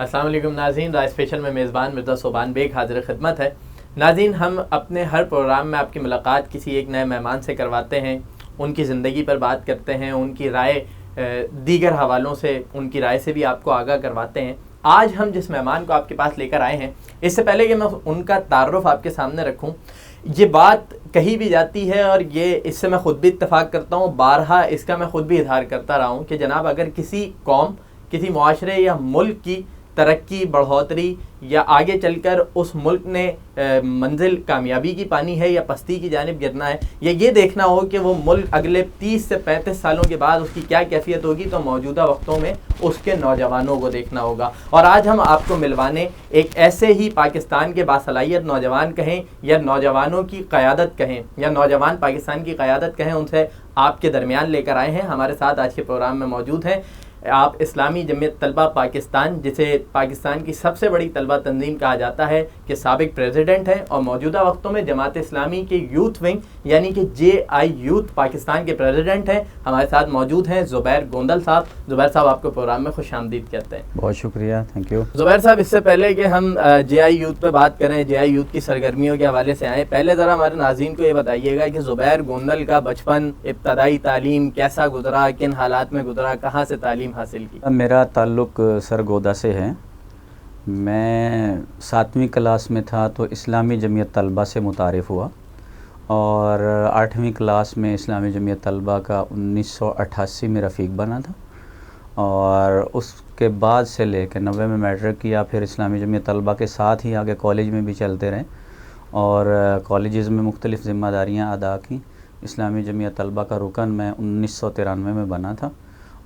السلام علیکم ناظرین، رائے اسپیشل میں میزبان مرزا صوبان بیگ حاضر خدمت ہے۔ ناظرین، ہم اپنے ہر پروگرام میں آپ کی ملاقات کسی ایک نئے مہمان سے کرواتے ہیں، ان کی زندگی پر بات کرتے ہیں، ان کی رائے دیگر حوالوں سے، ان کی رائے سے بھی آپ کو آگاہ کرواتے ہیں۔ آج ہم جس مہمان کو آپ کے پاس لے کر آئے ہیں، اس سے پہلے کہ میں ان کا تعارف آپ کے سامنے رکھوں، یہ بات کہی بھی جاتی ہے اور یہ اس سے میں خود بھی اتفاق کرتا ہوں، بارہا اس کا میں خود بھی اظہار کرتا رہا ہوں کہ جناب اگر کسی قوم، کسی معاشرے یا ملک کی ترقی، بڑھوتری یا آگے چل کر اس ملک نے منزل کامیابی کی پانی ہے یا پستی کی جانب گرنا ہے، یا یہ دیکھنا ہو کہ وہ ملک اگلے 30 سے 35 سالوں کے بعد اس کی کیا کیفیت ہوگی، تو موجودہ وقتوں میں اس کے نوجوانوں کو دیکھنا ہوگا۔ اور آج ہم آپ کو ملوانے ایک ایسے ہی پاکستان کے باصلاحیت نوجوان کہیں یا نوجوانوں کی قیادت کہیں یا نوجوان پاکستان کی قیادت کہیں، ان سے آپ کے درمیان لے کر آئے ہیں۔ ہمارے ساتھ آج کے پروگرام میں موجود ہیں آپ اسلامی جمعیت طلبہ پاکستان، جسے پاکستان کی سب سے بڑی طلبہ تنظیم کہا جاتا ہے، کے سابق پریزیڈنٹ ہیں اور موجودہ وقتوں میں جماعت اسلامی کے یوتھ ونگ یعنی کہ JI یوتھ پاکستان کے پریزیڈنٹ ہیں۔ ہمارے ساتھ موجود ہیں زبیر گوندل صاحب۔ زبیر صاحب، آپ کو پروگرام میں خوش آمدید کہتے ہیں۔ بہت شکریہ، تھینک یو۔ زبیر صاحب، اس سے پہلے کہ ہم JI یوتھ پہ بات کریں، JI یوتھ کی سرگرمیوں کے حوالے سے آئیں، پہلے ذرا ہمارے ناظرین کو یہ بتائیے گا کہ زبیر گوندل کا بچپن، ابتدائی تعلیم کیسا گزرا، کن حالات میں گزرا، کہاں سے تعلیم حاصل کی؟ میرا تعلق سرگودا سے ہے۔ میں 7ویں کلاس میں تھا تو اسلامی جمعیت طلبہ سے متعارف ہوا، اور 8ویں کلاس میں اسلامی جمعیت طلبہ کا 1988 میں رفیق بنا تھا، اور اس کے بعد سے لے کے 90 میں میٹرک کیا، پھر اسلامی جمعیت طلبہ کے ساتھ ہی آگے کالج میں بھی چلتے رہے اور کالجز میں مختلف ذمہ داریاں ادا کی۔ اسلامی جمعیت طلبہ کا رکن میں 1993 میں بنا تھا،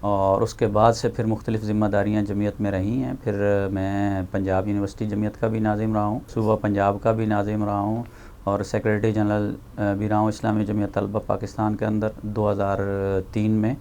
اور اس کے بعد سے پھر مختلف ذمہ داریاں جمعیت میں رہی ہیں۔ پھر میں پنجاب یونیورسٹی جمعیت کا بھی ناظم رہا ہوں، صوبہ پنجاب کا بھی ناظم رہا ہوں، اور سیکریٹری جنرل بھی رہا ہوں اسلامی جمعیت طلبہ پاکستان کے اندر 2003 میں،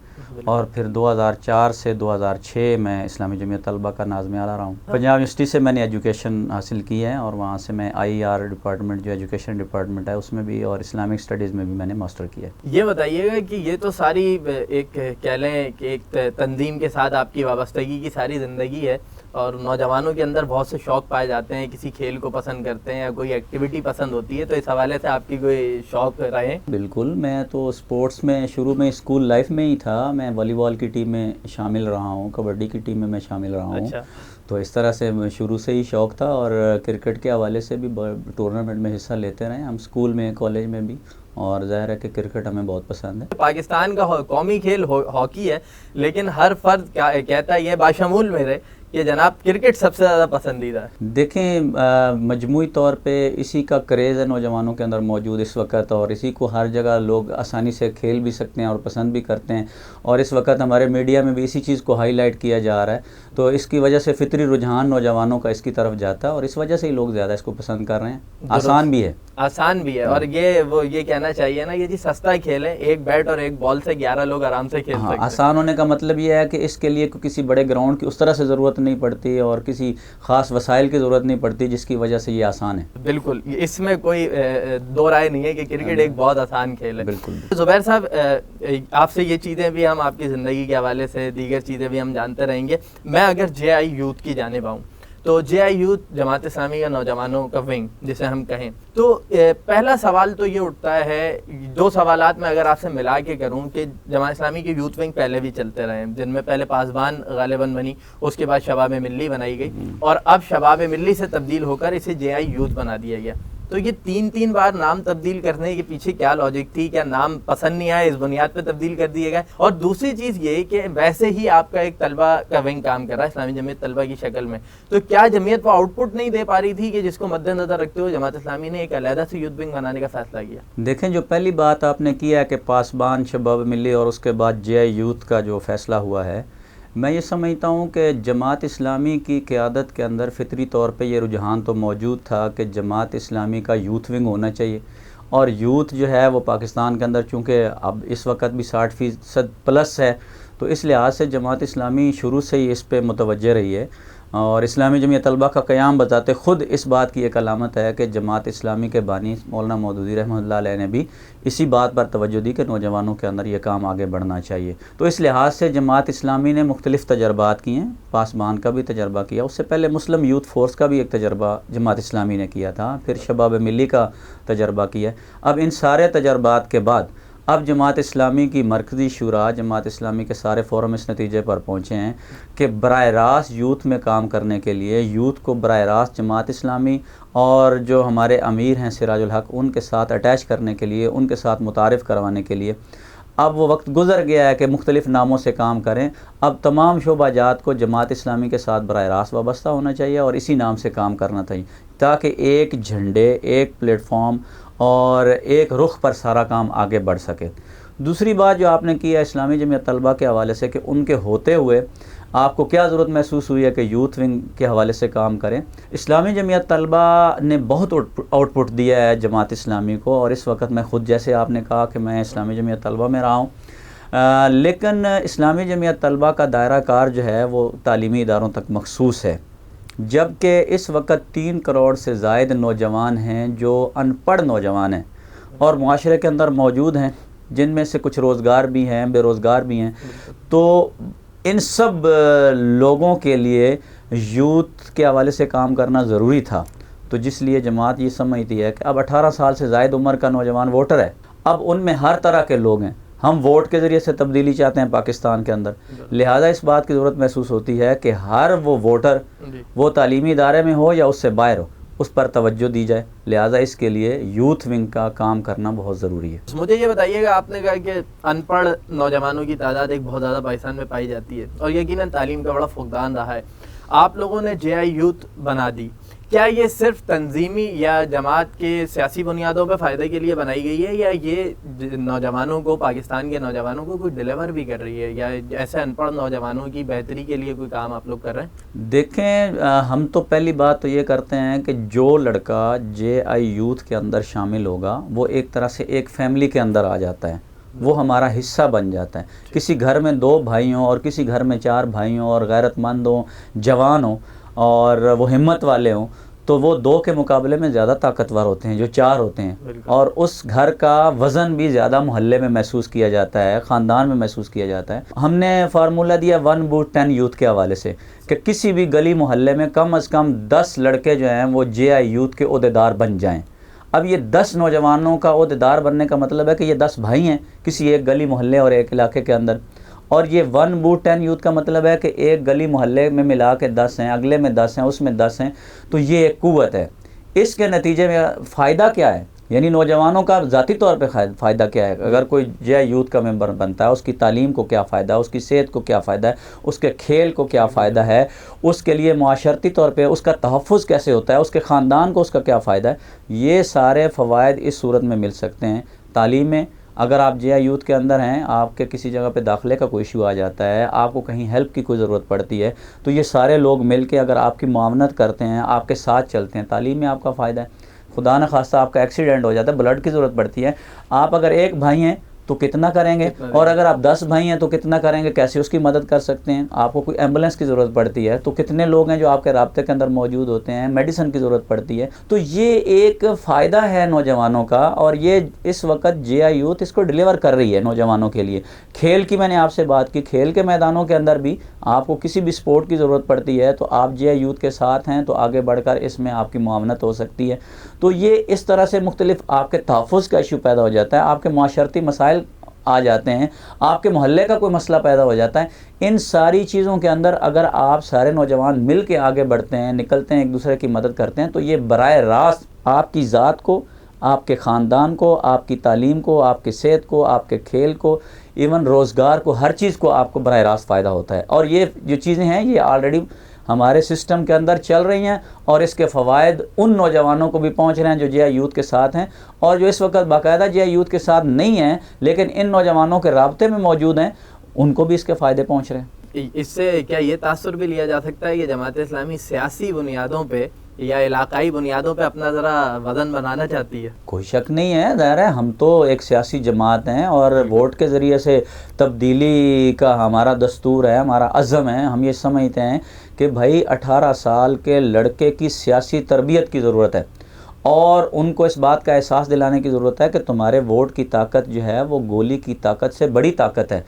اور پھر 2004 سے 2006 میں اسلامی جمعیت طلبہ کا ناظم اعلیٰ رہا ہوں۔ پنجاب یونیورسٹی سے میں نے ایجوکیشن حاصل کی ہے، اور وہاں سے میں IER ڈپارٹمنٹ جو ایجوکیشن ڈپارٹمنٹ ہے اس میں بھی، اور اسلامک اسٹڈیز میں بھی میں نے ماسٹر کیا ہے۔ یہ بتائیے گا کہ یہ تو ساری ایک کہہ لیں کہ ایک تنظیم کے ساتھ آپ کی وابستگی کی ساری زندگی ہے، اور نوجوانوں کے اندر بہت سے شوق پائے جاتے ہیں، کسی کھیل کو پسند کرتے ہیں یا کوئی ایکٹیویٹی پسند ہوتی ہے، تو اس حوالے سے آپ کی کوئی شوق رہے؟ بالکل، میں تو اسپورٹس میں شروع میں اسکول لائف میں ہی تھا، میں والی بال کی ٹیم میں شامل رہا ہوں، کبڈی کی ٹیم میں شامل رہا ہوں۔ اچھا، تو اس طرح سے شروع سے ہی شوق تھا، اور کرکٹ کے حوالے سے بھی ٹورنامنٹ میں حصہ لیتے رہے ہم، اسکول میں، کالج میں بھی، اور ظاہر ہے کہ کرکٹ ہمیں بہت پسند ہے۔ پاکستان کا قومی کھیل ہاکی ہے، لیکن ہر فرد کہتا یہ باشمول میرے کہ جناب کرکٹ سب سے زیادہ پسندیدہ ہے۔ دیکھیں، مجموعی طور پہ اسی کا کریز ہے نوجوانوں کے اندر موجود اس وقت، اور اسی کو ہر جگہ لوگ آسانی سے کھیل بھی سکتے ہیں اور پسند بھی کرتے ہیں، اور اس وقت ہمارے میڈیا میں بھی اسی چیز کو ہائی لائٹ کیا جا رہا ہے، تو اس کی وجہ سے فطری رجحان نوجوانوں کا اس کی طرف جاتا ہے، اور اس وجہ سے ہی لوگ زیادہ اس کو پسند کر رہے ہیں۔ آسان بھی ہے، آسان بھی ہے، اور یہ کہنا چاہیے نا، یہ جی سستا کھیل ہے، ایک بیٹ اور ایک بال سے 11 لوگ آرام سے کھیل سکتے ہیں۔ آسان ہونے کا مطلب یہ ہے کہ اس کے لیے کسی بڑے گراؤنڈ کی اس طرح سے ضرورت نہیں پڑتی، اور کسی خاص وسائل کی ضرورت نہیں پڑتی، جس کی وجہ سے یہ آسان ہے۔ بالکل، اس میں کوئی دو رائے نہیں ہے کہ کرکٹ ایک بہت آسان کھیل ہے۔ بالکل۔ زبیر صاحب، آپ سے یہ چیزیں بھی ہم آپ کی زندگی کے حوالے سے دیگر چیزیں بھی ہم جانتے رہیں گے۔ میں اگر JI یوتھ کی جانب آؤں تو JI یوتھ جماعت اسلامی کا نوجوانوں کا ونگ جسے ہم کہیں، تو پہلا سوال تو یہ اٹھتا ہے، دو سوالات میں اگر آپ سے ملا کے کروں کہ جماعت اسلامی کے یوتھ ونگ پہلے بھی چلتے رہے ہیں، جن میں پہلے پاسبان غالباً بنی، اس کے بعد شباب ملی بنائی گئی، اور اب شباب ملی سے تبدیل ہو کر اسے JI یوتھ بنا دیا گیا۔ تو یہ تین بار نام تبدیل کرنے کے پیچھے کیا لاجک تھی؟ کیا نام پسند نہیں آیا، اس بنیاد پہ تبدیل کر دیے گئے؟ اور دوسری چیز یہ کہ ویسے ہی آپ کا ایک طلبہ کا ونگ کام کر رہا ہے اسلامی جمعیت طلبہ کی شکل میں، تو کیا جمعیت وہ آؤٹ پٹ نہیں دے پا رہی تھی کہ جس کو مد نظر رکھتے ہوئے جماعت اسلامی نے ایک علیحدہ سے یوتھ ونگ بنانے کا فیصلہ کیا؟ دیکھیں، جو پہلی بات آپ نے کیا ہے کہ پاسبان، شباب ملی، اور اس کے بعد JI یوتھ کا جو فیصلہ ہوا ہے، میں یہ سمجھتا ہوں کہ جماعت اسلامی کی قیادت کے اندر فطری طور پہ یہ رجحان تو موجود تھا کہ جماعت اسلامی کا یوتھ ونگ ہونا چاہیے، اور یوتھ جو ہے وہ پاکستان کے اندر چونکہ اب اس وقت بھی 60% پلس ہے، تو اس لحاظ سے جماعت اسلامی شروع سے ہی اس پہ متوجہ رہی ہے، اور اسلامی جمعیت طلبہ کا قیام بذات خود اس بات کی ایک علامت ہے کہ جماعت اسلامی کے بانی مولانا مودودی رحمۃ اللہ علیہ نے بھی اسی بات پر توجہ دی کہ نوجوانوں کے اندر یہ کام آگے بڑھنا چاہیے. تو اس لحاظ سے جماعت اسلامی نے مختلف تجربات کیے ہیں. پاسبان کا بھی تجربہ کیا, اس سے پہلے مسلم یوتھ فورس کا بھی ایک تجربہ جماعت اسلامی نے کیا تھا, پھر شباب ملی کا تجربہ کیا. اب ان سارے تجربات کے بعد اب جماعت اسلامی کی مرکزی شورا, جماعت اسلامی کے سارے فورم اس نتیجے پر پہنچے ہیں کہ براہ راست یوتھ میں کام کرنے کے لیے, یوتھ کو براہ راست جماعت اسلامی اور جو ہمارے امیر ہیں سراج الحق ان کے ساتھ اٹیچ کرنے کے لیے, ان کے ساتھ متعارف کروانے کے لیے اب وہ وقت گزر گیا ہے کہ مختلف ناموں سے کام کریں. اب تمام شعبہ جات کو جماعت اسلامی کے ساتھ براہ راست وابستہ ہونا چاہیے اور اسی نام سے کام کرنا چاہیے تاکہ ایک جھنڈے, ایک پلیٹ فارم اور ایک رخ پر سارا کام آگے بڑھ سکے. دوسری بات جو آپ نے کی ہے اسلامی جمعیت طلبہ کے حوالے سے کہ ان کے ہوتے ہوئے آپ کو کیا ضرورت محسوس ہوئی ہے کہ یوتھ ونگ کے حوالے سے کام کریں. اسلامی جمعیت طلبہ نے بہت آؤٹ پٹ دیا ہے جماعت اسلامی کو, اور اس وقت میں خود جیسے آپ نے کہا کہ میں اسلامی جمعیت طلبہ میں رہا ہوں, لیکن اسلامی جمعیت طلبہ کا دائرہ کار جو ہے وہ تعلیمی اداروں تک مخصوص ہے, جبکہ اس وقت 3 کروڑ سے زائد نوجوان ہیں جو ان پڑھ نوجوان ہیں اور معاشرے کے اندر موجود ہیں, جن میں سے کچھ روزگار بھی ہیں, بے روزگار بھی ہیں. تو ان سب لوگوں کے لیے یوتھ کے حوالے سے کام کرنا ضروری تھا. تو جس لیے جماعت یہ سمجھتی ہے کہ اب 18 سال سے زائد عمر کا نوجوان ووٹر ہے, اب ان میں ہر طرح کے لوگ ہیں, ہم ووٹ کے ذریعے سے تبدیلی چاہتے ہیں پاکستان کے اندر, لہٰذا اس بات کی ضرورت محسوس ہوتی ہے کہ ہر وہ ووٹر وہ تعلیمی ادارے میں ہو یا اس سے باہر ہو اس پر توجہ دی جائے. لہٰذا اس کے لیے یوتھ ونگ کا کام کرنا بہت ضروری ہے. مجھے یہ بتائیے گا, آپ نے کہا کہ ان پڑھ نوجوانوں کی تعداد ایک بہت زیادہ پاکستان میں پائی جاتی ہے اور یقیناً تعلیم کا بڑا فقدان رہا ہے. آپ لوگوں نے جے آئی یوتھ بنا دی, کیا یہ صرف تنظیمی یا جماعت کے سیاسی بنیادوں پہ فائدے کے لیے بنائی گئی ہے, یا یہ نوجوانوں کو, پاکستان کے نوجوانوں کو کوئی ڈیلیور بھی کر رہی ہے, یا ایسے ان پڑھ نوجوانوں کی بہتری کے لیے کوئی کام آپ لوگ کر رہے ہیں؟ دیکھیں, ہم تو پہلی بات تو یہ کرتے ہیں کہ جو لڑکا جے آئی یوتھ کے اندر شامل ہوگا وہ ایک طرح سے ایک فیملی کے اندر آ جاتا ہے, وہ ہمارا حصہ بن جاتا ہے. کسی گھر میں 2 بھائی ہوں اور کسی گھر میں 4 بھائی ہوں اور غیرت مند ہوں, جوان ہوں اور وہ ہمت والے ہوں, تو وہ 2 کے مقابلے میں زیادہ طاقتور ہوتے ہیں جو 4 ہوتے ہیں, اور اس گھر کا وزن بھی زیادہ محلے میں محسوس کیا جاتا ہے, خاندان میں محسوس کیا جاتا ہے. ہم نے فارمولہ دیا 1 بوٹ 10 یوتھ کے حوالے سے کہ کسی بھی گلی محلے میں کم از کم 10 لڑکے جو ہیں وہ جے آئی یوتھ کے عہدیدار بن جائیں. اب یہ 10 نوجوانوں کا عہدیدار بننے کا مطلب ہے کہ یہ 10 بھائی ہیں کسی ایک گلی محلے اور ایک علاقے کے اندر, اور یہ 1 بوٹ 10 یوتھ کا مطلب ہے کہ ایک گلی محلے میں ملا کے 10 ہیں, اگلے میں 10 ہیں, اس میں 10 ہیں. تو یہ ایک قوت ہے. اس کے نتیجے میں فائدہ کیا ہے, یعنی نوجوانوں کا ذاتی طور پہ فائدہ کیا ہے؟ اگر کوئی جے آئی یوتھ کا ممبر بنتا ہے, اس کی تعلیم کو کیا فائدہ ہے, اس کی صحت کو کیا فائدہ ہے, اس کے کھیل کو کیا فائدہ ہے, اس کے لیے معاشرتی طور پہ اس کا تحفظ کیسے ہوتا ہے, اس کے خاندان کو اس کا کیا فائدہ ہے. یہ سارے فوائد اس صورت میں مل سکتے ہیں. تعلیم میں اگر آپ جے آئی یوتھ کے اندر ہیں, آپ کے کسی جگہ پہ داخلے کا کوئی ایشو آ جاتا ہے, آپ کو کہیں ہیلپ کی کوئی ضرورت پڑتی ہے, تو یہ سارے لوگ مل کے اگر آپ کی معاونت کرتے ہیں, آپ کے ساتھ چلتے ہیں, تعلیم میں آپ کا فائدہ ہے. خدا نخواستہ آپ کا ایکسیڈنٹ ہو جاتا ہے, بلڈ کی ضرورت پڑتی ہے, آپ اگر 1 بھائی ہیں تو کتنا کریں گے, اور اگر آپ 10 بھائی ہیں تو کتنا کریں گے, کیسے اس کی مدد کر سکتے ہیں. آپ کو کوئی ایمبولینس کی ضرورت پڑتی ہے تو کتنے لوگ ہیں جو آپ کے رابطے کے اندر موجود ہوتے ہیں, میڈیسن کی ضرورت پڑتی ہے. تو یہ ایک فائدہ ہے نوجوانوں کا, اور یہ اس وقت جے آئی یوتھ اس کو ڈیلیور کر رہی ہے نوجوانوں کے لیے. کھیل کی میں نے آپ سے بات کی, کھیل کے میدانوں کے اندر بھی آپ کو کسی بھی سپورٹ کی ضرورت پڑتی ہے تو آپ جے آئی یوتھ کے ساتھ ہیں تو آگے بڑھ کر اس میں آپ کی معاونت ہو سکتی ہے. تو یہ اس طرح سے مختلف آپ کے تحفظ کا ایشو پیدا ہو جاتا ہے, آپ کے معاشرتی مسائل آ جاتے ہیں, آپ کے محلے کا کوئی مسئلہ پیدا ہو جاتا ہے. ان ساری چیزوں کے اندر اگر آپ سارے نوجوان مل کے آگے بڑھتے ہیں, نکلتے ہیں, ایک دوسرے کی مدد کرتے ہیں, تو یہ براہ راست آپ کی ذات کو, آپ کے خاندان کو, آپ کی تعلیم کو, آپ کی صحت کو, آپ کے کھیل کو, ایون روزگار کو, ہر چیز کو آپ کو براہ راست فائدہ ہوتا ہے. اور یہ جو چیزیں ہیں یہ آلریڈی ہمارے سسٹم کے اندر چل رہی ہیں, اور اس کے فوائد ان نوجوانوں کو بھی پہنچ رہے ہیں جو جے آئی یوتھ کے ساتھ ہیں, اور جو اس وقت باقاعدہ جے آئی یوتھ کے ساتھ نہیں ہیں لیکن ان نوجوانوں کے رابطے میں موجود ہیں, ان کو بھی اس کے فائدے پہنچ رہے ہیں. اس سے کیا یہ تاثر بھی لیا جا سکتا ہے کہ جماعت اسلامی سیاسی بنیادوں پہ یا علاقائی بنیادوں پہ اپنا ذرا وزن بنانا چاہتی ہے؟ کوئی شک نہیں ہے, ظاہر ہے ہم تو ایک سیاسی جماعت ہیں اور ووٹ کے ذریعے سے تبدیلی کا ہمارا دستور ہے, ہمارا عزم ہے. ہم یہ سمجھتے ہیں کہ بھائی 18 سال کے لڑکے کی سیاسی تربیت کی ضرورت ہے، اور ان کو اس بات کا احساس دلانے کی ضرورت ہے کہ تمہارے ووٹ کی طاقت جو ہے وہ گولی کی طاقت سے بڑی طاقت ہے۔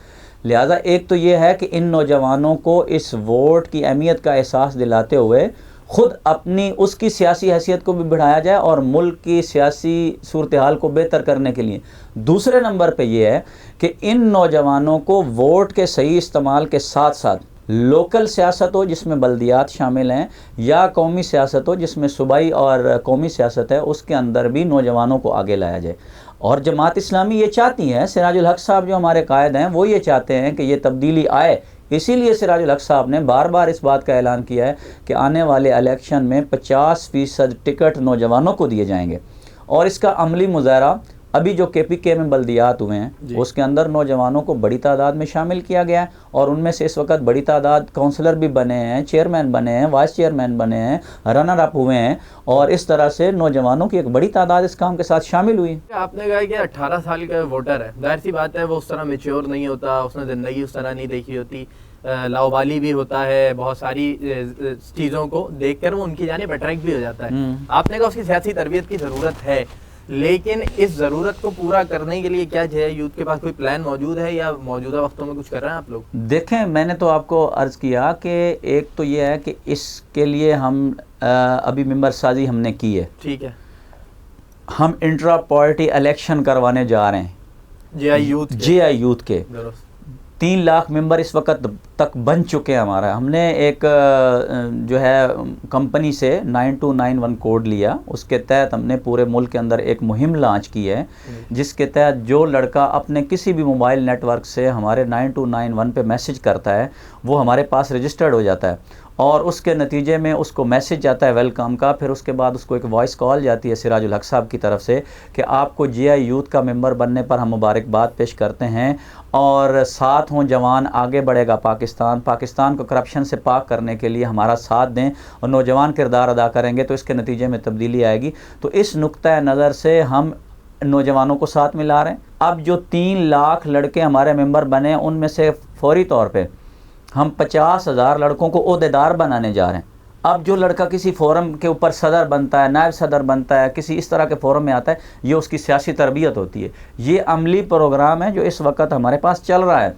لہٰذا ایک تو یہ ہے کہ ان نوجوانوں کو اس ووٹ کی اہمیت کا احساس دلاتے ہوئے خود اپنی اس کی سیاسی حیثیت کو بھی بڑھایا جائے اور ملک کی سیاسی صورتحال کو بہتر کرنے کے لیے۔ دوسرے نمبر پہ یہ ہے کہ ان نوجوانوں کو ووٹ کے صحیح استعمال کے ساتھ ساتھ لوکل سیاست ہو جس میں بلدیات شامل ہیں، یا قومی سیاست ہو جس میں صوبائی اور قومی سیاست ہے، اس کے اندر بھی نوجوانوں کو آگے لایا جائے۔ اور جماعت اسلامی یہ چاہتی ہے، سراج الحق صاحب جو ہمارے قائد ہیں وہ یہ چاہتے ہیں کہ یہ تبدیلی آئے، اسی لیے سراج الحق صاحب نے بار بار اس بات کا اعلان کیا ہے کہ آنے والے الیکشن میں 50% ٹکٹ نوجوانوں کو دیے جائیں گے، اور اس کا عملی مظاہرہ ابھی جو کے پی کے میں بلدیات ہوئے ہیں اس کے اندر نوجوانوں کو بڑی تعداد میں شامل کیا گیا ہے، اور ان میں سے اس وقت بڑی تعداد کونسلر بھی بنے ہیں، چیئرمین بنے ہیں، وائس چیئرمین بنے ہیں، رنر اپ ہوئے ہیں، اور اس طرح سے نوجوانوں کی ایک بڑی تعداد اس کام کے ساتھ شامل ہوئی۔ آپ نے کہا کہ 18 سال کا ووٹر ہے، ظاہر سی بات ہے وہ اس طرح میچور نہیں ہوتا، اس نے زندگی اس طرح نہیں دیکھی ہوتی، لاوبالی بھی ہوتا ہے، بہت ساری چیزوں کو دیکھ کر وہ ان کی جانب اٹریکٹ بھی ہو جاتا ہے۔ آپ نے کہا اس کی سیاسی تربیت کی ضرورت ہے، لیکن اس ضرورت کو پورا کرنے کے لیے کیا جے یوتھ کے پاس کوئی پلان موجود ہے، یا موجودہ وقتوں میں کچھ کر رہے ہیں آپ لوگ؟ دیکھیں، میں نے تو آپ کو عرض کیا کہ ایک تو یہ ہے کہ اس کے لیے ہم ابھی ممبر سازی ہم نے کی ہے، ٹھیک ہے، ہم انٹرا پارٹی الیکشن کروانے جا رہے ہیں جے آئی یوتھ کے 3 لاکھ ممبر اس وقت تک بن چکے ہیں ہمارا۔ ہم نے ایک جو ہے کمپنی سے 9291 کوڈ لیا، اس کے تحت ہم نے پورے ملک کے اندر ایک مہم لانچ کی ہے، جس کے تحت جو لڑکا اپنے کسی بھی موبائل نیٹ ورک سے ہمارے 9291 پہ میسج کرتا ہے وہ ہمارے پاس رجسٹرڈ ہو جاتا ہے، اور اس کے نتیجے میں اس کو میسج جاتا ہے ویلکم کا، پھر اس کے بعد اس کو ایک وائس کال جاتی ہے سراج الحق صاحب کی طرف سے کہ آپ کو جے آئی یوتھ کا ممبر بننے پر ہم مبارکباد پیش کرتے ہیں، اور ساتھ ہوں جوان، آگے بڑھے گا پاکستان کو کرپشن سے پاک کرنے کے لیے ہمارا ساتھ دیں اور نوجوان کردار ادا کریں گے تو اس کے نتیجے میں تبدیلی آئے گی۔ تو اس نقطۂ نظر سے ہم نوجوانوں کو ساتھ ملا رہے ہیں۔ اب جو 3 لاکھ لڑکے ہمارے ممبر بنے ان میں سے فوری طور پہ ہم 50,000 لڑکوں کو عہدیدار بنانے جا رہے ہیں۔ اب جو لڑکا کسی فورم کے اوپر صدر بنتا ہے، نائب صدر بنتا ہے، کسی اس طرح کے فورم میں آتا ہے، یہ اس کی سیاسی تربیت ہوتی ہے۔ یہ عملی پروگرام ہے جو اس وقت ہمارے پاس چل رہا ہے۔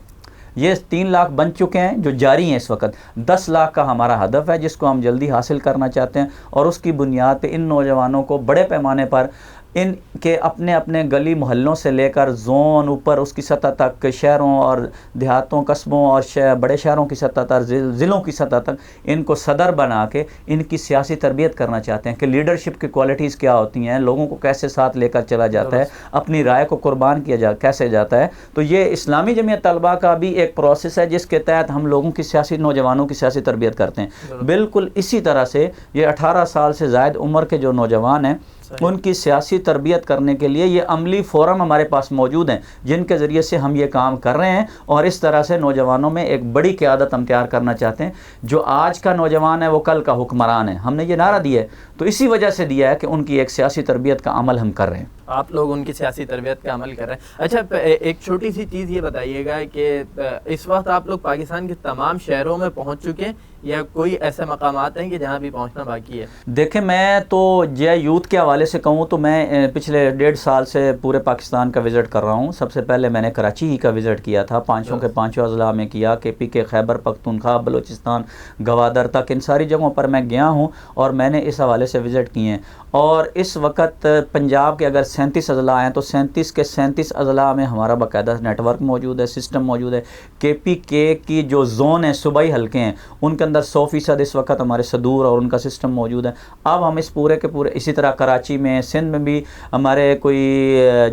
یہ 3 لاکھ بن چکے ہیں جو جاری ہیں اس وقت، 10 لاکھ کا ہمارا ہدف ہے جس کو ہم جلدی حاصل کرنا چاہتے ہیں، اور اس کی بنیاد پہ ان نوجوانوں کو بڑے پیمانے پر ان کے اپنے اپنے گلی محلوں سے لے کر زون اوپر اس کی سطح تک، شہروں اور دیہاتوں، قصبوں اور بڑے شہروں کی سطح تک، ضلعوں کی سطح تک ان کو صدر بنا کے ان کی سیاسی تربیت کرنا چاہتے ہیں کہ لیڈرشپ کی کوالٹیز کیا ہوتی ہیں، لوگوں کو کیسے ساتھ لے کر چلا جاتا ہے، اپنی رائے کو قربان کیا کیسے جاتا ہے۔ تو یہ اسلامی جمعیت طلبہ کا بھی ایک پروسیس ہے جس کے تحت ہم لوگوں کی نوجوانوں کی سیاسی تربیت کرتے ہیں۔ بالکل اسی طرح سے یہ 18 سال سے زائد عمر کے جو نوجوان ہیں ان کی سیاسی تربیت کرنے کے لیے یہ عملی فورم ہمارے پاس موجود ہیں جن کے ذریعے سے ہم یہ کام کر رہے ہیں، اور اس طرح سے نوجوانوں میں ایک بڑی قیادت ہم تیار کرنا چاہتے ہیں۔ جو آج کا نوجوان ہے وہ کل کا حکمران ہے، ہم نے یہ نعرہ دیا ہے، تو اسی وجہ سے دیا ہے کہ ان کی ایک سیاسی تربیت کا عمل ہم کر رہے ہیں۔ آپ لوگ ان کی سیاسی تربیت کا عمل کر رہے ہیں۔ اچھا، ایک چھوٹی سی چیز یہ بتائیے گا کہ اس وقت آپ لوگ پاکستان کے تمام شہروں میں پہنچ چکے ہیں یا کوئی ایسے مقامات ہیں کہ جہاں بھی پہنچنا باقی ہے؟ دیکھیں، میں تو جے یوتھ کے حوالے سے کہوں تو میں پچھلے 1.5 سال سے پورے پاکستان کا وزٹ کر رہا ہوں۔ سب سے پہلے میں نے کراچی ہی کا وزٹ کیا تھا، 5 کے 5 اضلاع میں کیا، کے پی کے، خیبر پختونخوا، بلوچستان، گوادر تک، ان ساری جگہوں پر میں گیا ہوں اور میں نے اس حوالے سے وزٹ کیے ہیں۔ اور اس وقت پنجاب کے اگر 37 اضلاع ہیں تو 37 کے 37 اضلاع میں ہمارا باقاعدہ نیٹ ورک موجود ہے، سسٹم موجود ہے۔ کے پی کے کی جو زون ہیں، صوبائی حلقے ہیں، ان کے اندر 100% اس وقت ہمارے صدور اور ان کا سسٹم موجود ہے۔ اب ہم اس پورے کے پورے، اسی طرح کراچی میں، سندھ میں بھی ہمارے کوئی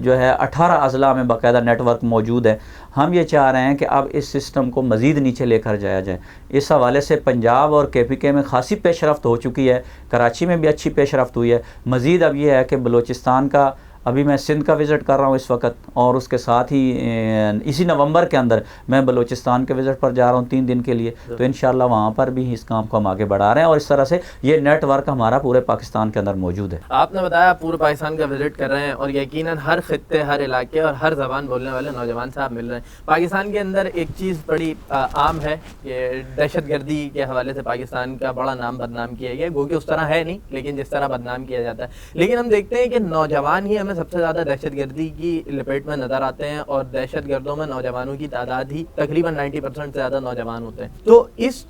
جو ہے 18 اضلاع میں باقاعدہ نیٹ ورک موجود ہے۔ ہم یہ چاہ رہے ہیں کہ اب اس سسٹم کو مزید نیچے لے کر جایا جائے۔ اس حوالے سے پنجاب اور کے پی کے میں خاصی پیش رفت ہو چکی ہے، کراچی میں بھی اچھی پیش رفت ہوئی ہے۔ مزید اب یہ ہے کہ بلوچستان کا ابھی میں سندھ کا وزٹ کر رہا ہوں اس وقت، اور اس کے ساتھ ہی اسی نومبر کے اندر میں بلوچستان کے وزٹ پر جا رہا ہوں 3 دن کے لیے، تو انشاءاللہ وہاں پر بھی اس کام کو ہم آگے بڑھا رہے ہیں، اور اس طرح سے یہ نیٹ ورک ہمارا پورے پاکستان کے اندر موجود ہے۔ آپ نے بتایا پورے پاکستان کا وزٹ کر رہے ہیں، اور یقیناً ہر خطے، ہر علاقے اور ہر زبان بولنے والے نوجوان سے آپ مل رہے ہیں۔ پاکستان کے اندر ایک چیز بڑی عام ہے کہ دہشت گردی کے حوالے سے پاکستان کا بڑا نام بدنام کیا گیا، گو کہ اس طرح ہے نہیں لیکن جس طرح بدنام کیا جاتا ہے، لیکن ہم دیکھتے ہیں کہ نوجوان ہی ہمیں سب سے زیادہ دہشت گردی کی لپیٹ میں نظر آتے ہیں، اور دہشت گردوں میں نوجوانوں کی تعداد ہی تقریباً 90% سے زیادہ نوجوان ہوتے ہیں۔ تو اس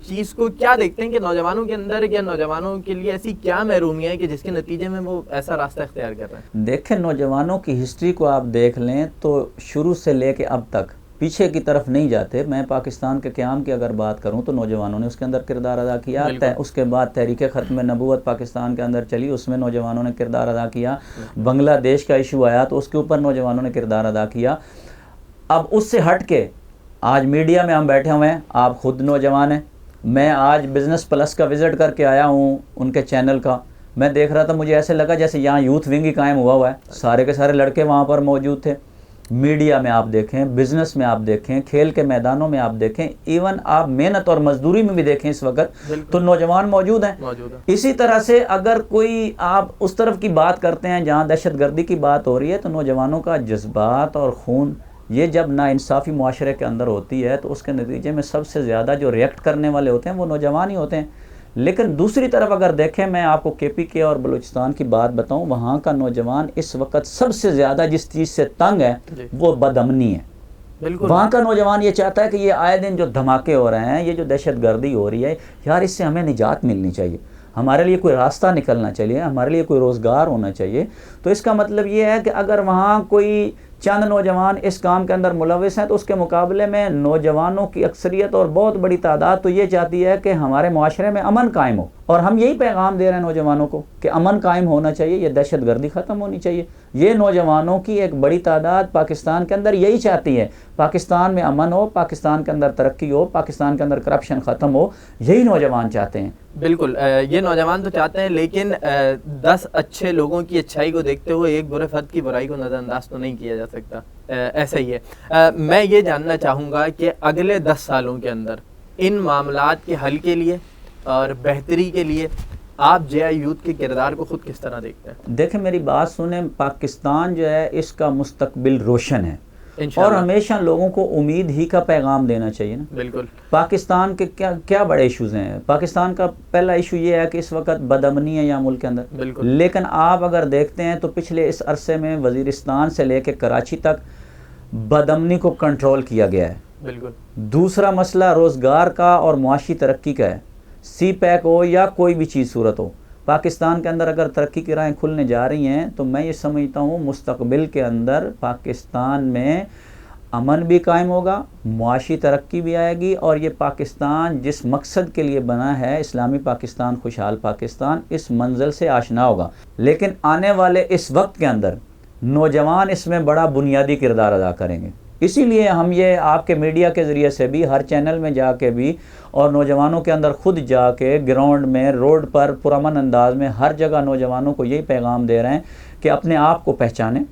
چیز کو کیا دیکھتے ہیں کہ نوجوانوں کے اندر یا نوجوانوں کے لیے ایسی کیا محرومی ہے کہ جس کے نتیجے میں وہ ایسا راستہ اختیار کر رہے ہیں؟ دیکھیں، نوجوانوں کی ہسٹری کو آپ دیکھ لیں تو شروع سے لے کے اب تک پیچھے کی طرف نہیں جاتے۔ میں پاکستان کے قیام کی اگر بات کروں تو نوجوانوں نے اس کے اندر کردار ادا کیا، اس کے بعد تحریک ختم نبوت پاکستان کے اندر چلی، اس میں نوجوانوں نے کردار ادا کیا، بنگلہ دیش کا ایشو آیا تو اس کے اوپر نوجوانوں نے کردار ادا کیا۔ اب اس سے ہٹ کے آج میڈیا میں ہم بیٹھے ہوئے ہیں، آپ خود نوجوان ہیں، میں آج بزنس پلس کا وزٹ کر کے آیا ہوں ان کے چینل کا، میں دیکھ رہا تھا، مجھے ایسے لگا جیسے یہاں یوتھ ونگ ہی قائم ہوا ہے، سارے کے سارے لڑکے وہاں پر موجود تھے۔ میڈیا میں آپ دیکھیں، بزنس میں آپ دیکھیں، کھیل کے میدانوں میں آپ دیکھیں، ایون آپ محنت اور مزدوری میں بھی دیکھیں اس وقت تو نوجوان موجود ہیں۔ اسی طرح سے اگر کوئی آپ اس طرف کی بات کرتے ہیں جہاں دہشت گردی کی بات ہو رہی ہے تو نوجوانوں کا جذبات اور خون، یہ جب ناانصافی معاشرے کے اندر ہوتی ہے تو اس کے نتیجے میں سب سے زیادہ جو ریئیکٹ کرنے والے ہوتے ہیں وہ نوجوان ہی ہوتے ہیں۔ لیکن دوسری طرف اگر دیکھیں، میں آپ کو کے پی کے اور بلوچستان کی بات بتاؤں، وہاں کا نوجوان اس وقت سب سے زیادہ جس چیز سے تنگ ہے وہ بد امنی ہے۔ وہاں کا نوجوان یہ چاہتا ہے کہ یہ آئے دن جو دھماکے ہو رہے ہیں، یہ جو دہشت گردی ہو رہی ہے، یار اس سے ہمیں نجات ملنی چاہیے، ہمارے لیے کوئی راستہ نکلنا چاہیے، ہمارے لیے کوئی روزگار ہونا چاہیے۔ تو اس کا مطلب یہ ہے کہ اگر وہاں کوئی چند نوجوان اس کام کے اندر ملوث ہیں تو اس کے مقابلے میں نوجوانوں کی اکثریت اور بہت بڑی تعداد تو یہ چاہتی ہے کہ ہمارے معاشرے میں امن قائم ہو، اور ہم یہی پیغام دے رہے ہیں نوجوانوں کو کہ امن قائم ہونا چاہیے، یہ دہشت گردی ختم ہونی چاہیے۔ یہ نوجوانوں کی ایک بڑی تعداد پاکستان کے اندر یہی چاہتی ہے، پاکستان میں امن ہو، پاکستان کے اندر ترقی ہو، پاکستان کے اندر کرپشن ختم ہو، یہی نوجوان چاہتے ہیں۔ بالکل، یہ نوجوان تو چاہتے ہیں، لیکن 10 اچھے لوگوں کی اچھائی کو دیکھتے ہوئے ایک برے فرد کی برائی کو نظر انداز تو نہیں کیا جا سکتا، ایسا ہی ہے۔ میں یہ جاننا چاہوں گا کہ اگلے 10 سالوں کے اندر ان معاملات کے حل کے لیے اور بہتری کے لیے آپ جے آئی یوتھ کے کردار کو خود کس طرح دیکھتے ہیں؟ دیکھیں، میری بات سنیں، پاکستان جو ہے اس کا مستقبل روشن ہے، اور ہمیشہ لوگوں کو امید ہی کا پیغام دینا چاہیے نا۔ بالکل، پاکستان کے کیا بڑے ایشوز ہیں؟ پاکستان کا پہلا ایشو یہ ہے کہ اس وقت بدامنی ہے یہاں ملک کے اندر، بالکل، لیکن آپ اگر دیکھتے ہیں تو پچھلے اس عرصے میں وزیرستان سے لے کے کراچی تک بدامنی کو کنٹرول کیا گیا ہے۔ بالکل، دوسرا مسئلہ روزگار کا اور معاشی ترقی کا ہے، سی پیک ہو یا کوئی بھی چیز صورت ہو، پاکستان کے اندر اگر ترقی کی راہیں کھلنے جا رہی ہیں تو میں یہ سمجھتا ہوں مستقبل کے اندر پاکستان میں امن بھی قائم ہوگا، معاشی ترقی بھی آئے گی، اور یہ پاکستان جس مقصد کے لیے بنا ہے، اسلامی پاکستان، خوشحال پاکستان، اس منزل سے آشنا ہوگا۔ لیکن آنے والے اس وقت کے اندر نوجوان اس میں بڑا بنیادی کردار ادا کریں گے، اسی لیے ہم یہ آپ کے میڈیا کے ذریعے سے بھی، ہر چینل میں جا کے بھی، اور نوجوانوں کے اندر خود جا کے گراؤنڈ میں، روڈ پر پرامن انداز میں ہر جگہ نوجوانوں کو یہی پیغام دے رہے ہیں کہ اپنے آپ کو پہچانیں،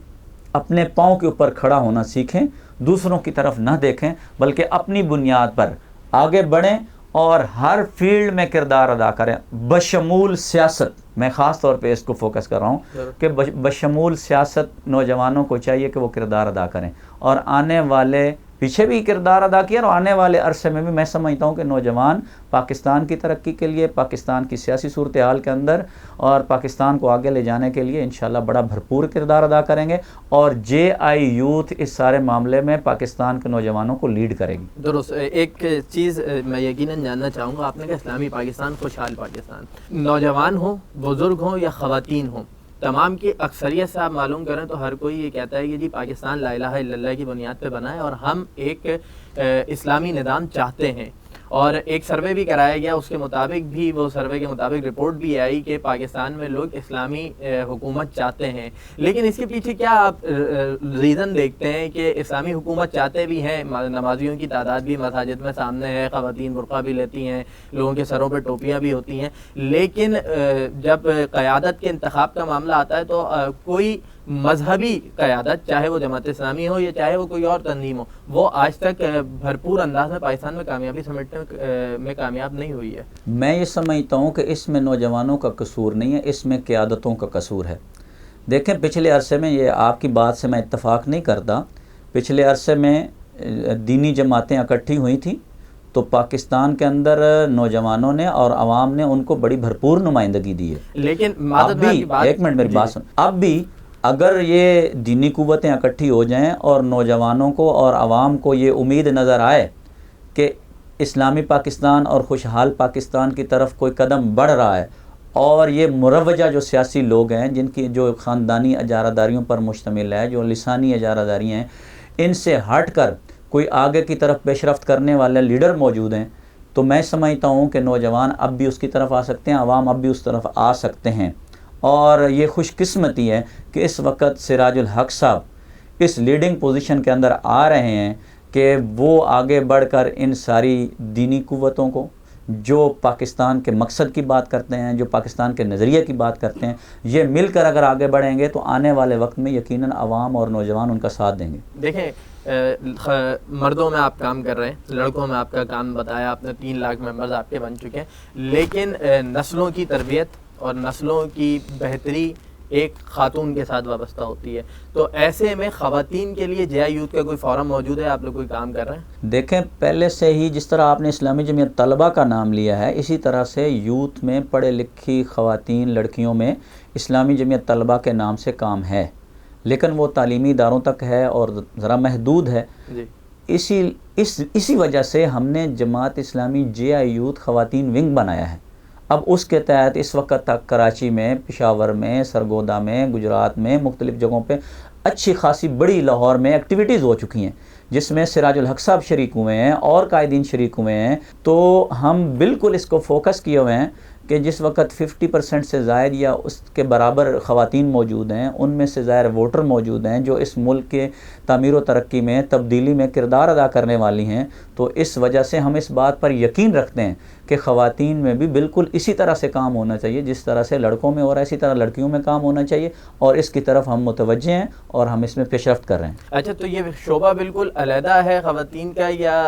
اپنے پاؤں کے اوپر کھڑا ہونا سیکھیں، دوسروں کی طرف نہ دیکھیں بلکہ اپنی بنیاد پر آگے بڑھیں اور ہر فیلڈ میں کردار ادا کریں، بشمول سیاست۔ میں خاص طور پہ اس کو فوکس کر رہا ہوں کہ بشمول سیاست نوجوانوں کو چاہیے کہ وہ کردار ادا کریں، اور آنے والے پیچھے بھی کردار ادا کیا، اور آنے والے عرصے میں بھی میں سمجھتا ہوں کہ نوجوان پاکستان کی ترقی کے لیے، پاکستان کی سیاسی صورتحال کے اندر اور پاکستان کو آگے لے جانے کے لیے انشاءاللہ بڑا بھرپور کردار ادا کریں گے، اور جے آئی یوتھ اس سارے معاملے میں پاکستان کے نوجوانوں کو لیڈ کرے گی۔ درست، ایک چیز میں یقیناً جاننا چاہوں گا، آپ نے کہا اسلامی پاکستان، خوشحال پاکستان، نوجوان ہوں، بزرگ ہوں یا خواتین ہوں، تمام کی اکثریت سے آپ معلوم کریں تو ہر کوئی یہ کہتا ہے کہ جی پاکستان لا الہ الا اللہ کی بنیاد پہ بنا ہے اور ہم ایک اسلامی نظام چاہتے ہیں، اور ایک سروے بھی کرایا گیا، اس کے مطابق بھی، وہ سروے کے مطابق رپورٹ بھی آئی کہ پاکستان میں لوگ اسلامی حکومت چاہتے ہیں۔ لیکن اس کے پیچھے کیا آپ ریزن دیکھتے ہیں کہ اسلامی حکومت چاہتے بھی ہیں، نمازیوں کی تعداد بھی مساجد میں سامنے ہے، خواتین برقع بھی لیتی ہیں، لوگوں کے سروں پہ ٹوپیاں بھی ہوتی ہیں، لیکن جب قیادت کے انتخاب کا معاملہ آتا ہے تو کوئی مذہبی قیادت، چاہے وہ جماعت اسلامی ہو یا چاہے وہ کوئی اور تنظیم ہو، وہ آج تک بھرپور انداز میں پاکستان میں کامیابی سمیٹنے میں کامیاب نہیں ہوئی ہے؟ میں یہ سمجھتا ہوں کہ اس میں نوجوانوں کا قصور نہیں ہے، اس میں قیادتوں کا قصور ہے۔ دیکھیں پچھلے عرصے میں، یہ آپ کی بات سے میں اتفاق نہیں کرتا، پچھلے عرصے میں دینی جماعتیں اکٹھی ہوئی تھیں تو پاکستان کے اندر نوجوانوں نے اور عوام نے ان کو بڑی بھرپور نمائندگی دی ہے۔ لیکن اب بھی ایک منٹ میری بات سن، اب بھی اگر یہ دینی قوتیں اکٹھی ہو جائیں اور نوجوانوں کو اور عوام کو یہ امید نظر آئے کہ اسلامی پاکستان اور خوشحال پاکستان کی طرف کوئی قدم بڑھ رہا ہے، اور یہ مروجہ جو سیاسی لوگ ہیں جن کی جو خاندانی اجارہ داریوں پر مشتمل ہے، جو لسانی اجارہ داری ہیں، ان سے ہٹ کر کوئی آگے کی طرف پیش رفت کرنے والے لیڈر موجود ہیں، تو میں سمجھتا ہوں کہ نوجوان اب بھی اس کی طرف آ سکتے ہیں، عوام اب بھی اس طرف آ سکتے ہیں۔ اور یہ خوش قسمتی ہے کہ اس وقت سراج الحق صاحب اس لیڈنگ پوزیشن کے اندر آ رہے ہیں کہ وہ آگے بڑھ کر ان ساری دینی قوتوں کو، جو پاکستان کے مقصد کی بات کرتے ہیں، جو پاکستان کے نظریے کی بات کرتے ہیں، یہ مل کر اگر آگے بڑھیں گے تو آنے والے وقت میں یقیناً عوام اور نوجوان ان کا ساتھ دیں گے۔ دیکھیں مردوں میں آپ کام کر رہے ہیں، لڑکوں میں آپ کا کام بتایا آپ نے، 3 لاکھ ممبرز آپ کے بن چکے ہیں، لیکن نسلوں کی تربیت اور نسلوں کی بہتری ایک خاتون کے ساتھ وابستہ ہوتی ہے، تو ایسے میں خواتین کے لیے جے آئی یوتھ کا کوئی فورم موجود ہے؟ آپ لوگ کوئی کام کر رہے ہیں؟ دیکھیں پہلے سے ہی جس طرح آپ نے اسلامی جمعیت طلبہ کا نام لیا ہے، اسی طرح سے یوتھ میں پڑھے لکھی خواتین لڑکیوں میں اسلامی جمعیت طلبہ کے نام سے کام ہے، لیکن وہ تعلیمی اداروں تک ہے اور ذرا محدود ہے۔ جی، اسی وجہ سے ہم نے جماعت اسلامی جے آئی یوتھ خواتین ونگ بنایا ہے۔ اب اس کے تحت اس وقت تک کراچی میں، پشاور میں، سرگودا میں، گجرات میں، مختلف جگہوں پہ اچھی خاصی بڑی لاہور میں ایکٹیویٹیز ہو چکی ہیں، جس میں سراج الحق صاحب شریک ہوئے ہیں اور قائدین شریک ہوئے ہیں۔ تو ہم بالکل اس کو فوکس کیے ہوئے ہیں کہ جس وقت 50% سے زائد یا اس کے برابر خواتین موجود ہیں، ان میں سے ظاہر ووٹر موجود ہیں جو اس ملک کے تعمیر و ترقی میں، تبدیلی میں کردار ادا کرنے والی ہیں، تو اس وجہ سے ہم اس بات پر یقین رکھتے ہیں کہ خواتین میں بھی بالکل اسی طرح سے کام ہونا چاہیے جس طرح سے لڑکوں میں ہو رہا ہے، اسی طرح لڑکیوں میں کام ہونا چاہیے، اور اس کی طرف ہم متوجہ ہیں اور ہم اس میں پیش رفت کر رہے ہیں۔ اچھا، تو یہ شعبہ بالکل علیحدہ ہے خواتین کا، یا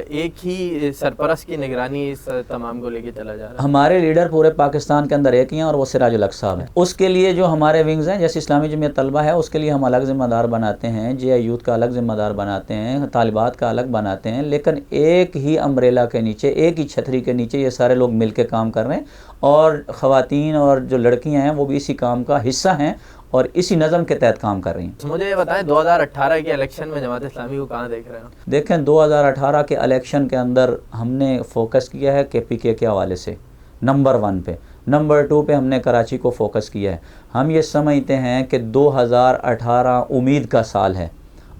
ایک ہی سرپرست کی نگرانی اس تمام کو لے کے چلا جا رہا ہے؟ ہمارے لیڈر پورے پاکستان کے اندر ایک ہی ہیں اور وہ سراج الحق صاحب ہیں۔ اس کے لیے جو ہمارے ونگز ہیں، جیسے اسلامی جمعیت طلبہ ہے، اس کے لیے ہم الگ ذمہ دار بناتے ہیں، جے آئی یوتھ کا الگ ذمہ دار بناتے ہیں، طالبات کا الگ بناتے ہیں، لیکن ایک ہی امبریلا کے نیچے، ایک ہی چھتری کے نیچے یہ سارے لوگ مل کے کام کر رہے ہیں، اور خواتین اور جو لڑکیاں ہیں وہ بھی اسی کام کا حصہ ہیں اور اسی نظم کے تحت کام کر رہی ہیں۔ مجھے یہ بتائیں 2018 کے الیکشن میں جماعت اسلامی کو کہاں دیکھ رہے ہیں؟ دیکھیں 2018 کے الیکشن کے اندر ہم نے فوکس کیا ہے کے پی کے حوالے سے نمبر 1 پہ، نمبر 2 پہ ہم نے کراچی کو فوکس کیا ہے۔ ہم یہ سمجھتے ہیں کہ 2018 امید کا سال ہے،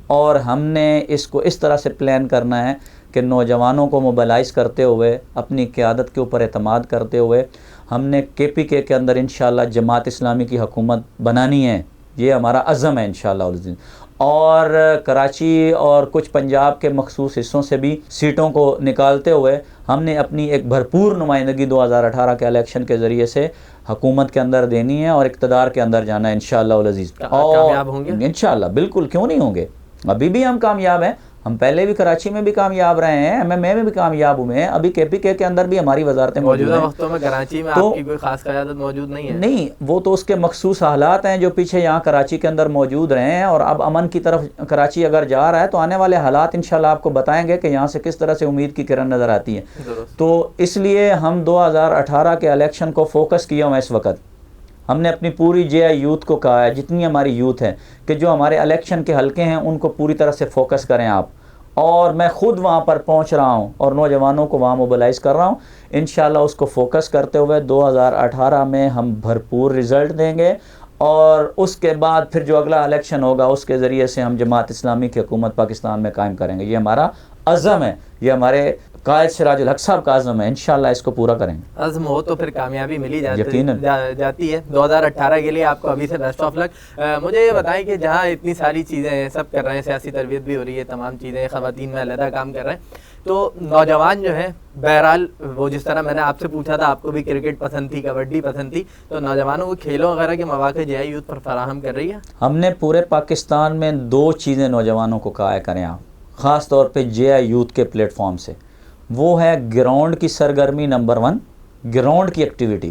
اور ہم نے اس کو اس طرح سے پلان کرنا ہے کہ نوجوانوں کو موبلائز کرتے ہوئے، اپنی قیادت کے اوپر اعتماد کرتے ہوئے، ہم نے کے پی کے اندر انشاءاللہ جماعت اسلامی کی حکومت بنانی ہے، یہ ہمارا عزم ہے انشاءاللہ۔ اور کراچی اور کچھ پنجاب کے مخصوص حصوں سے بھی سیٹوں کو نکالتے ہوئے ہم نے اپنی ایک بھرپور نمائندگی 2018 کے الیکشن کے ذریعے سے حکومت کے اندر دینی ہے اور اقتدار کے اندر جانا ہے انشاءاللہ العزیز۔ کامیاب ہوں گے انشاءاللہ، بالکل، کیوں نہیں ہوں گے، ابھی بھی ہم کامیاب ہیں، ہم پہلے بھی کراچی میں بھی کامیاب رہے ہیں، ایم ایم اے میں بھی کامیاب ہوئے ہیں، ابھی کے پی کے اندر بھی ہماری وزارتیں موجود ہیں۔ موجودہ وقتوں میں کراچی میں آپ کی کوئی خاص قیادت موجود نہیں ہے؟ نہیں، وہ تو اس کے مخصوص حالات ہیں جو پیچھے یہاں کراچی کے اندر موجود رہے ہیں، اور اب امن کی طرف کراچی اگر جا رہا ہے تو آنے والے حالات انشاءاللہ آپ کو بتائیں گے کہ یہاں سے کس طرح سے امید کی کرن نظر آتی ہے۔ تو اس لیے ہم 2018 کے الیکشن کو فوکس کیا ہوں اس وقت۔ ہم نے اپنی پوری جے آئی یوتھ کو کہا ہے، جتنی ہماری یوتھ ہے، کہ جو ہمارے الیکشن کے حلقے ہیں ان کو پوری طرح سے فوکس کریں آپ، اور میں خود وہاں پر پہنچ رہا ہوں اور نوجوانوں کو وہاں موبلائز کر رہا ہوں۔ انشاءاللہ اس کو فوکس کرتے ہوئے 2018 میں ہم بھرپور رزلٹ دیں گے، اور اس کے بعد پھر جو اگلا الیکشن ہوگا اس کے ذریعے سے ہم جماعت اسلامی کی حکومت پاکستان میں قائم کریں گے، یہ ہمارا عزم ہے, یہ ہمارے قائد سراج الحق صاحب کا عزم ہے, انشاءاللہ اس کو پورا کریں گے. عزم ہو تو پھر کامیابی ملی یقیناً جاتی ہے. 2018 کے لیے آپ کو ابھی سے بیسٹ آف لک. مجھے یہ بتائیں کہ جہاں اتنی ساری چیزیں ہیں, سب کر رہے ہیں, سیاسی تربیت بھی ہو رہی ہے, تمام چیزیں, خواتین میں علیحدہ کام کر رہے ہیں, تو نوجوان جو ہے بہرحال وہ جس طرح میں نے آپ سے پوچھا تھا, آپ کو بھی کرکٹ پسند تھی, کبڈی پسند تھی, تو نوجوانوں کو کھیلوں وغیرہ کے مواقع جے آئی یوتھ پر فراہم کر رہی ہے. ہم نے پورے پاکستان میں 2 چیزیں نوجوانوں کو کہا کریں آپ, خاص طور پہ جے آئی یوتھ کے پلیٹ فارم سے. وہ ہے گراؤنڈ کی سرگرمی, نمبر 1 گراؤنڈ کی ایکٹیویٹی,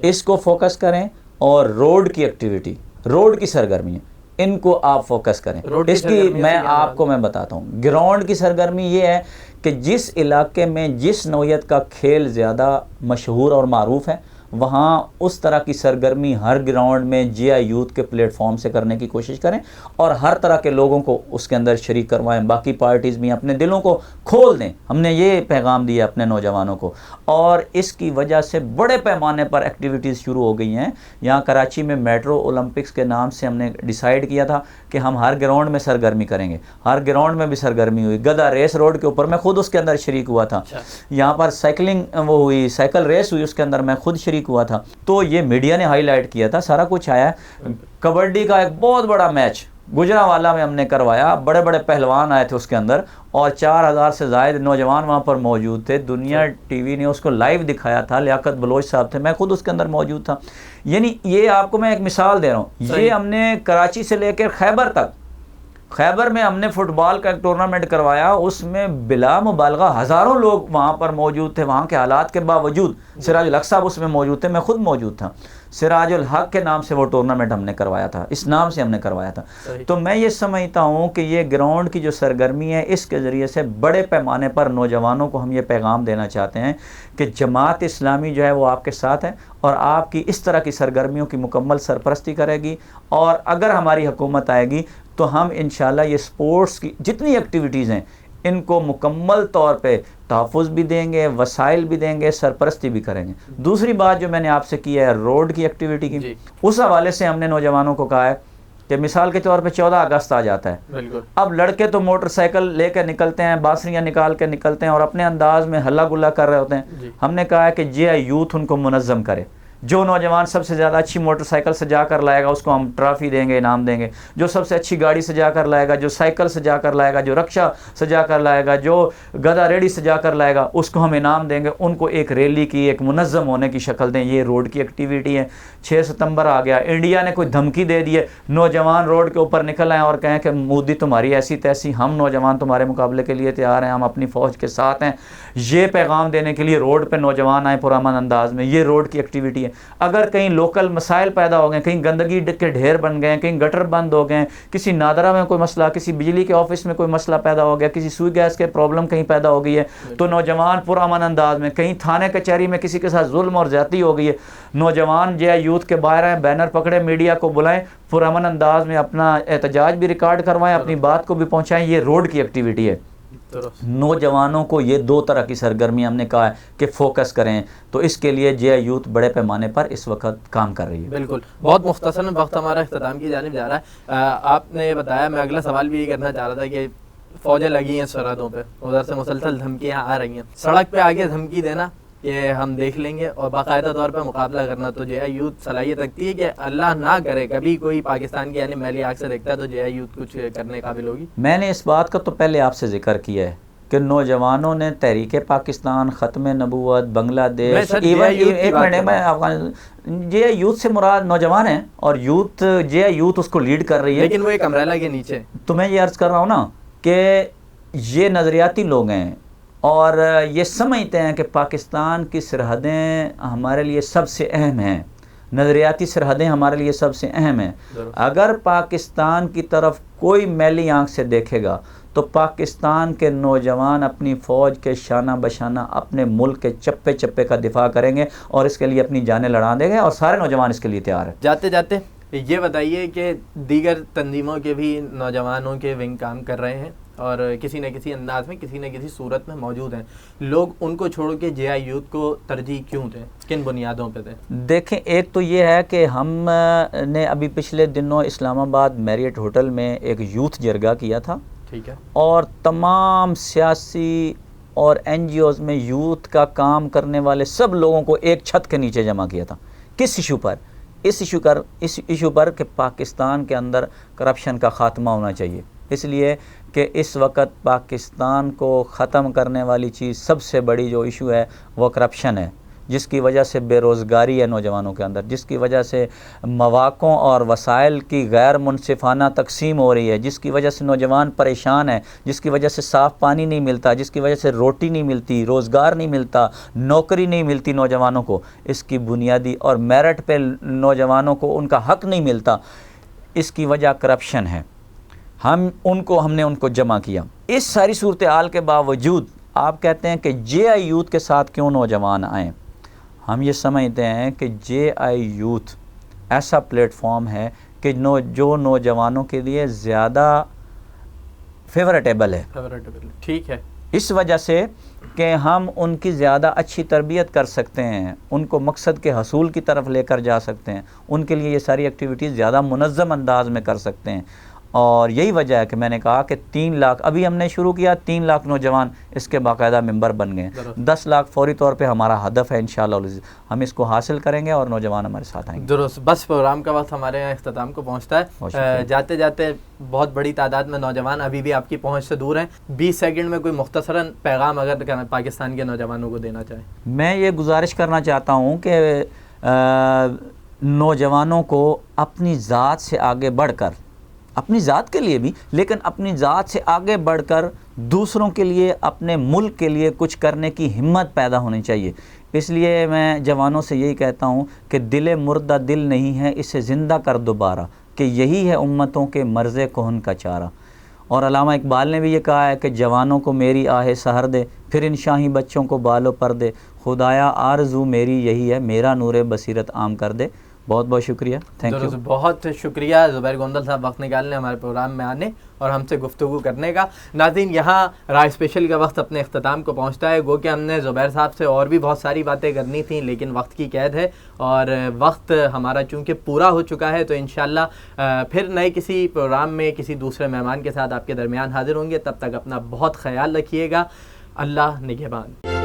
اس کو فوکس کریں, اور روڈ کی ایکٹیویٹی, روڈ کی سرگرمی ہے, ان کو آپ فوکس کریں. اس کی میں آپ کو بتاتا ہوں. گراؤنڈ کی سرگرمی یہ ہے کہ جس علاقے میں جس نوعیت کا کھیل زیادہ مشہور اور معروف ہے, وہاں اس طرح کی سرگرمی ہر گراؤنڈ میں جے آئی یوتھ کے پلیٹ فارم سے کرنے کی کوشش کریں, اور ہر طرح کے لوگوں کو اس کے اندر شریک کروائیں. باقی پارٹیز بھی اپنے دلوں کو کھول دیں. ہم نے یہ پیغام دیا اپنے نوجوانوں کو, اور اس کی وجہ سے بڑے پیمانے پر ایکٹیویٹیز شروع ہو گئی ہیں. یہاں کراچی میں میٹرو اولمپکس کے نام سے ہم نے ڈیسائیڈ کیا تھا کہ ہم ہر گراؤنڈ میں سرگرمی کریں گے. ہر گراؤنڈ میں بھی سرگرمی ہوئی. گدا ریس روڈ کے اوپر میں خود اس کے اندر شریک ہوا تھا. یہاں پر سائیکلنگ وہ ہوئی, سائیکل ریس ہوئی, اس کے اندر میں خود شریک ہوا تھا. تو یہ میڈیا نے ہائی لائٹ کیا تھا, سارا کچھ آیا. کبڈی کا ایک بہت بڑا میچ گجرانوالہ میں ہم نے کروایا, بڑے بڑے پہلوان آئے تھے اس کے اندر, اور 4000 سے زائد نوجوان وہاں پر موجود تھے. دنیا ٹی وی نے اس کو لائیو دکھایا تھا, لیاقت بلوچ صاحب تھے, میں خود اس کے اندر موجود تھا. یعنی یہ آپ کو میں ایک مثال دے رہا ہوں. یہ ہم نے کراچی سے لے کر خیبر تک, خیبر میں ہم نے فٹ بال کا ایک ٹورنامنٹ کروایا, اس میں بلا مبالغہ ہزاروں لوگ وہاں پر موجود تھے. وہاں کے حالات کے باوجود سراج الحق صاحب اس میں موجود تھے, میں خود موجود تھا. سراج الحق کے نام سے وہ ٹورنامنٹ ہم نے کروایا تھا, اس نام سے ہم نے کروایا تھا. تو میں یہ سمجھتا ہوں کہ یہ گراؤنڈ کی جو سرگرمی ہے, اس کے ذریعے سے بڑے پیمانے پر نوجوانوں کو ہم یہ پیغام دینا چاہتے ہیں کہ جماعت اسلامی جو ہے وہ آپ کے ساتھ ہے, اور آپ کی اس طرح کی سرگرمیوں کی مکمل سرپرستی کرے گی. اور اگر ہماری حکومت آئے گی تو ہم انشاءاللہ یہ سپورٹس کی جتنی ایکٹیویٹیز ہیں ان کو مکمل طور پہ تحفظ بھی دیں گے, وسائل بھی دیں گے, سرپرستی بھی کریں گے. دوسری بات جو میں نے آپ سے کی ہے روڈ کی ایکٹیویٹی کی, اس حوالے سے ہم نے نوجوانوں کو کہا ہے کہ مثال کے طور پہ 14 اگست آ جاتا ہے. اب لڑکے تو موٹر سائیکل لے کے نکلتے ہیں, بانسریاں نکال کے نکلتے ہیں, اور اپنے انداز میں ہلا گلا کر رہے ہوتے ہیں. ہم نے کہا ہے کہ جے آئی یوتھ ان کو منظم کرے. جو نوجوان سب سے زیادہ اچھی موٹر سائیکل سجا کر لائے گا اس کو ہم ٹرافی دیں گے, انعام دیں گے. جو سب سے اچھی گاڑی سجا کر لائے گا, جو سائیکل سجا کر لائے گا, جو رکشہ سجا کر لائے گا, جو گدا ریڑھی سجا کر لائے گا, اس کو ہم انعام دیں گے. ان کو ایک ریلی کی, ایک منظم ہونے کی شکل دیں. یہ روڈ کی ایکٹیویٹی ہے. 6 ستمبر آ گیا, انڈیا نے کوئی دھمکی دے دی ہے, نوجوان روڈ کے اوپر نکل آئیں اور کہیں کہ مودی تمہاری ایسی تیسی, ہم نوجوان تمہارے مقابلے کے لیے تیار ہیں, ہم اپنی فوج کے ساتھ ہیں. یہ پیغام دینے کے لیے روڈ پہ نوجوان آئیں پرامن انداز میں. یہ روڈ کی ایکٹیویٹی ہے. اگر کہیں لوکل مسائل پیدا ہو گئے, کہیں گندگی کے ڈھیر بن گئے, کہیں گٹر بند ہو گئے, کسی نادرہ میں کوئی مسئلہ, کسی بجلی کے آفس میں کوئی مسئلہ پیدا ہو گیا, کسی سوئی گیس کے پرابلم کہیں پیدا ہو گئی ہے, تو نوجوان پرامن انداز میں, کہیں تھانے کچہری میں کسی کے ساتھ ظلم اور زیادتی ہو گئی ہے, نوجوان جو ہے یوتھ کے باہر ہیں, بینر پکڑے, میڈیا کو بلائیں, پرامن انداز میں اپنا احتجاج بھی ریکارڈ کروائیں, اپنی بات کو بھی پہنچائیں. یہ روڈ کی ایکٹیویٹی ہے. نوجوانوں کو یہ 2 طرح کی سرگرمی ہم نے کہا ہے کہ فوکس کریں, تو اس کے لیے جے آئی یوتھ بڑے پیمانے پر اس وقت کام کر رہی ہے. بالکل, بہت مختصر وقت ہمارا اختتام کی جانب جا رہا ہے. آپ نے بتایا, میں اگلا سوال بھی یہ کرنا چاہ رہا تھا کہ فوجیں لگی ہیں سرحدوں پہ, ادھر سے مسلسل دھمکیاں آ رہی ہیں, سڑک پہ آگے دھمکی دینا کہ ہم دیکھ لیں گے اور باقاعدہ طور پہ مقابلہ کرنا, تو جے آئی یوتھ صلاحیت رکھتی ہے کہ اللہ نہ کرے کبھی کوئی پاکستان کی یعنی میلی آنکھ سے دیکھتا ہے تو جے آئی یوتھ کچھ کرنے قابل ہوگی؟ میں نے اس بات کا تو پہلے آپ سے ذکر کیا ہے کہ نوجوانوں نے تحریک پاکستان, ختم نبوت, بنگلہ دیش, ایون جے آئی یوتھ سے مراد نوجوان ہیں, اور یوتھ جے آئی یوتھ اس کو لیڈ کر رہی ہے, لیکن وہ ایک امبریلا کے نیچے. تو میں یہ عرض کر رہا ہوں نا کہ یہ نظریاتی لوگ ہیں اور یہ سمجھتے ہیں کہ پاکستان کی سرحدیں ہمارے لیے سب سے اہم ہیں, نظریاتی سرحدیں ہمارے لیے سب سے اہم ہیں. اگر پاکستان کی طرف کوئی میلی آنکھ سے دیکھے گا تو پاکستان کے نوجوان اپنی فوج کے شانہ بشانہ اپنے ملک کے چپے چپے کا دفاع کریں گے اور اس کے لیے اپنی جانیں لڑا دیں گے, اور سارے نوجوان اس کے لیے تیار ہیں. جاتے جاتے یہ بتائیے کہ دیگر تنظیموں کے بھی نوجوانوں کے ونگ کام کر رہے ہیں اور کسی نہ کسی انداز میں, کسی نہ کسی صورت میں موجود ہیں, لوگ ان کو چھوڑ کے جے آئی یوتھ کو ترجیح کیوں دیں, کن بنیادوں پہ دیں؟ دیکھیں, ایک تو یہ ہے کہ ہم نے ابھی پچھلے دنوں اسلام آباد میریٹ ہوٹل میں ایک یوتھ جرگہ کیا تھا, ٹھیک ہے. اور تمام سیاسی اور این جی اوز میں یوتھ کا کام کرنے والے سب لوگوں کو ایک چھت کے نیچے جمع کیا تھا. کس ایشو پر؟ اس ایشو پر کہ پاکستان کے اندر کرپشن کا خاتمہ ہونا چاہیے. اس لیے کہ اس وقت پاکستان کو ختم کرنے والی چیز سب سے بڑی جو ایشو ہے وہ کرپشن ہے، جس کی وجہ سے بے روزگاری ہے نوجوانوں کے اندر، جس کی وجہ سے مواقع اور وسائل کی غیر منصفانہ تقسیم ہو رہی ہے، جس کی وجہ سے نوجوان پریشان ہے، جس کی وجہ سے صاف پانی نہیں ملتا، جس کی وجہ سے روٹی نہیں ملتی، روزگار نہیں ملتا، نوکری نہیں ملتی نوجوانوں کو. اس کی بنیادی اور میرٹ پہ نوجوانوں کو ان کا حق نہیں ملتا، اس کی وجہ کرپشن ہے. ہم نے ان کو جمع کیا. اس ساری صورتحال کے باوجود آپ کہتے ہیں کہ جے آئی یوتھ کے ساتھ کیوں نوجوان آئیں؟ ہم یہ سمجھتے ہیں کہ جے آئی یوتھ ایسا پلیٹ فارم ہے کہ جو نوجوانوں کے لیے زیادہ فیوریٹیبل ہے. ٹھیک ہے. اس وجہ سے کہ ہم ان کی زیادہ اچھی تربیت کر سکتے ہیں، ان کو مقصد کے حصول کی طرف لے کر جا سکتے ہیں، ان کے لیے یہ ساری ایکٹیویٹیز زیادہ منظم انداز میں کر سکتے ہیں. اور یہی وجہ ہے کہ میں نے کہا کہ 3 لاکھ ابھی ہم نے شروع کیا، 3 لاکھ نوجوان اس کے باقاعدہ ممبر بن گئے. 10 لاکھ فوری طور پہ ہمارا ہدف ہے. انشاءاللہ ہم اس کو حاصل کریں گے اور نوجوان ہمارے ساتھ آئیں گے. درست. بس پروگرام کا وقت ہمارے یہاں اختتام کو پہنچتا ہے. جاتے جاتے بہت بڑی تعداد میں نوجوان ابھی بھی آپ کی پہنچ سے دور ہیں. 20 سیکنڈ میں کوئی مختصراً پیغام اگر پاکستان کے نوجوانوں کو دینا چاہیں. میں یہ گزارش کرنا چاہتا ہوں کہ نوجوانوں کو اپنی ذات سے آگے بڑھ کر، اپنی ذات کے لیے بھی، لیکن اپنی ذات سے آگے بڑھ کر دوسروں کے لیے، اپنے ملک کے لیے کچھ کرنے کی ہمت پیدا ہونی چاہیے. اس لیے میں جوانوں سے یہی کہتا ہوں کہ دل مردہ دل نہیں ہے، اسے زندہ کر دوبارہ، کہ یہی ہے امتوں کے مرض کہن کا چارہ. اور علامہ اقبال نے بھی یہ کہا ہے کہ جوانوں کو میری آہ سحر دے، پھر ان شاہی بچوں کو بالوں پر دے، خدایا آرزو میری یہی ہے، میرا نور بصیرت عام کر دے. بہت بہت شکریہ. Thank you. بہت شکریہ زبیر گوندل صاحب وقت نکالنے ہمارے پروگرام میں آنے اور ہم سے گفتگو کرنے کا. ناظرین، یہاں رائے اسپیشل کا وقت اپنے اختتام کو پہنچتا ہے. گو کہ ہم نے زبیر صاحب سے اور بھی بہت ساری باتیں کرنی تھیں، لیکن وقت کی قید ہے اور وقت ہمارا چونکہ پورا ہو چکا ہے، تو انشاءاللہ پھر نئے کسی پروگرام میں کسی دوسرے مہمان کے ساتھ آپ کے درمیان حاضر ہوں گے. تب تک اپنا بہت خیال رکھیے گا. اللہ نگہبان.